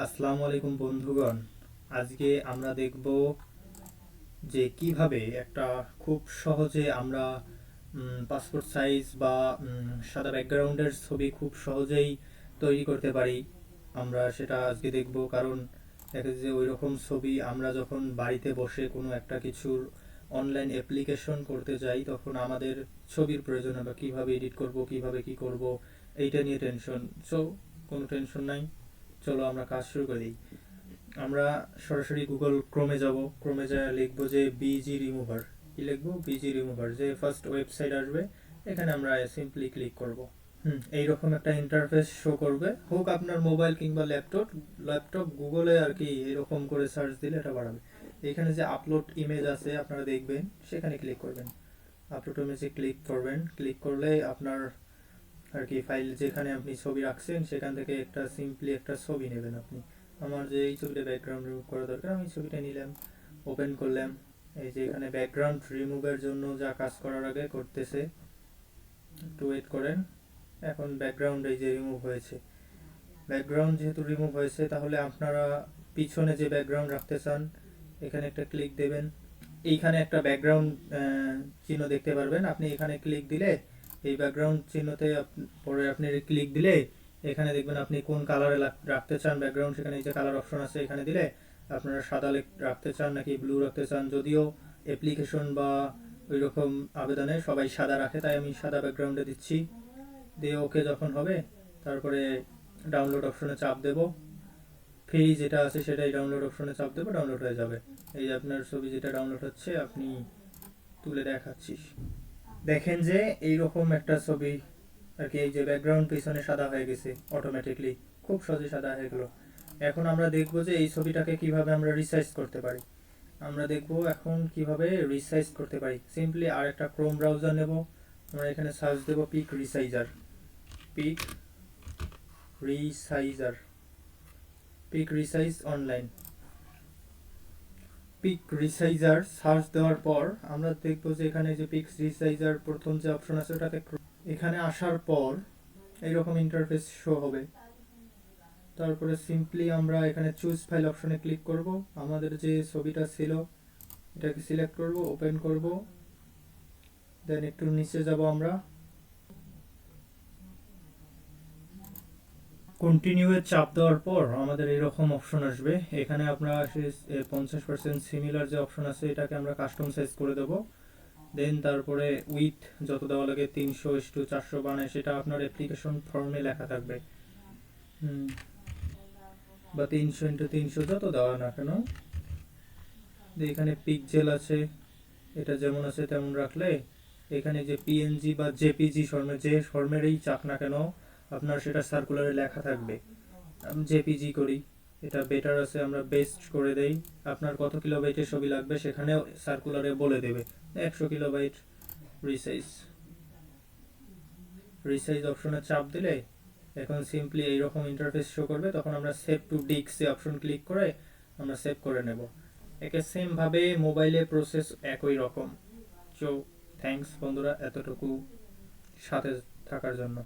আসসালামু আলাইকুম বন্ধুগণ। আজকে আমরা দেখব যে কিভাবে একটা খুব সহজে আমরা পাসপোর্ট সাইজ বা সাদা ব্যাকগ্রাউন্ডের ছবি খুব সহজেই তৈরি করতে পারি। আমরা সেটা আজকে দেখব, কারণ দেখা যায় যে ওই রকম ছবি আমরা যখন বাড়িতে বসে কোনো একটা কিছুর অনলাইন অ্যাপ্লিকেশন করতে যাই তখন আমাদের ছবির প্রয়োজন হবে, কীভাবে এডিট করব, কিভাবে কি করব, এইটা নিয়ে টেনশন। সো কোনো টেনশন নাই, চলো আমরা কাজ শুরু করি। আমরা সরাসরি গুগল ক্রোমে যাব। ক্রোমে যা লিখবো যে বিজি রিমুভার। কি লিখবো? বিজি রিমুভার, যে ফার্স্ট ওয়েবসাইট আসবে এখানে আমরা সিম্পলি ক্লিক করব। এইরকম একটা ইন্টারফেস শো করবে, হোক আপনার মোবাইল কিংবা ল্যাপটপ গুগলে আর কি এরকম করে সার্চ দিলে এটা বাড়াবে। এখানে যে আপলোড ইমেজ আছে আপনারা দেখবেন, সেখানে ক্লিক করবেন। আপলোড ইমেজে ক্লিক করবেন, ক্লিক করলে আপনার আর কি ফাইল যেখানে আপনি ছবি রাখছেন সেখান থেকে একটা সিম্পলি একটা ছবি নেবেন আপনি। আমার যে এই ছবিটা ব্যাকগ্রাউন্ড রিমুভ করা দরকার, আমি ছবিটা নিলাম, ওপেন করলাম। এই যে এখানে ব্যাকগ্রাউন্ড রিমুভের জন্য যা কাজ করার আগে করতেছে, একটু ওয়েট করেন। এখন ব্যাকগ্রাউন্ড এই যে রিমুভ হয়েছে। ব্যাকগ্রাউন্ড যেহেতু রিমুভ হয়েছে, তাহলে আপনারা পিছনে যে ব্যাকগ্রাউন্ড রাখতে চান এখানে একটা ক্লিক দেবেন। এইখানে একটা ব্যাকগ্রাউন্ড চিহ্ন দেখতে পারবেন, আপনি এখানে ক্লিক দিলে এই ব্যাকগ্রাউন্ড চিহ্নতে পরে আপনি ক্লিক দিলে এখানে দেখবেন আপনি কোন কালারে রাখতে চান ব্যাকগ্রাউন্ড, সেখানে এই যে কালার অপশন আছে, এখানে দিলে আপনারা সাদা রাখতে চান নাকি ব্লু রাখতে চান। যদিও অ্যাপ্লিকেশন বা ওই রকম আবেদনে সবাই সাদা রাখে, তাই আমি সাদা ব্যাকগ্রাউন্ডে দিচ্ছি। দিয়ে ওকে যখন হবে তারপরে ডাউনলোড অপশনে চাপ দেব। ফ্রি যেটা আছে সেটাই ডাউনলোড অপশনে চাপ দেবো, ডাউনলোড হয়ে যাবে। এই যে আপনার ছবি যেটা ডাউনলোড হচ্ছে, আপনি তুলে দেখাচ্ছি। দেখেন যে এইরকম একটা ছবি আর কি, এই যে ব্যাকগ্রাউন্ড পিছনে সাদা হয়ে গেছে অটোমেটিকলি, খুব সহজে সাদা হয়ে গেল। এখন আমরা দেখবো যে এই ছবিটাকে কিভাবে আমরা রিসাইজ করতে পারি। আমরা দেখবো এখন কিভাবে রিসাইজ করতে পারি। সিম্পলি আর একটা ক্রোম ব্রাউজার নেব, আমরা এখানে সার্চ দেব pic resizer. Pic resizer, pic resize online. Pic resizer search দেওয়ার পর আমরা দেখবো যে এখানে যে পিক রিসাইজার প্রথম যে অপশন আছে ওটাতে এখানে আসার পর এইরকম ইন্টারফেস শো হবে। তারপরে সিম্পলি আমরা এখানে চুজ ফাইল অপশনে ক্লিক করব। আমাদের যে ছবিটা ছিল এটাকে সিলেক্ট করব, ওপেন করব, দেন একটু নিচে যাব আমরা, কন্টিনিউ এর চাপ দেওয়ার পর আমাদের এরকম অপশন আসবে। এখানে আপনারা 50% সিমিলার যে অপশন আছে এটাকে আমরা কাস্টম সাইজ করে দেব। দেন তারপরে উইথ যত দেওয়া লাগে 300:400 বানায়, সেটা আপনার অ্যাপ্লিকেশন ফর্মে লেখা থাকবে, বা 300:300 যত দেওয়া না কেন। এখানে পিকজেল আছে, এটা যেমন আছে তেমন রাখলে এখানে যে পিএনজি বা জেপিজি ফর্মে, যে ফর্মেরই চাক না কেন আপনার সেটা সার্কুলারে লেখা থাকবে। আমি জেপিজি করি, এটা বেটার আছে, আমরা বেস্ট করে দেই। আপনার কত কিলোবাইটের ছবি লাগবে সেখানেও সার্কুলারে বলে দেবে। 100 কিলোবাইট রিসাইজ, রিসাইজ অপশনে চাপ দিলে এখন সিম্পলি এইরকম ইন্টারফেস শো করবে। তখন আমরা save to disk option click করে আমরা সেভ করে নেব। একে সেম ভাবে মোবাইলে প্রসেস একই রকম। সো থ্যাঙ্কস বন্ধুরা এতটুকু সাথে থাকার জন্য।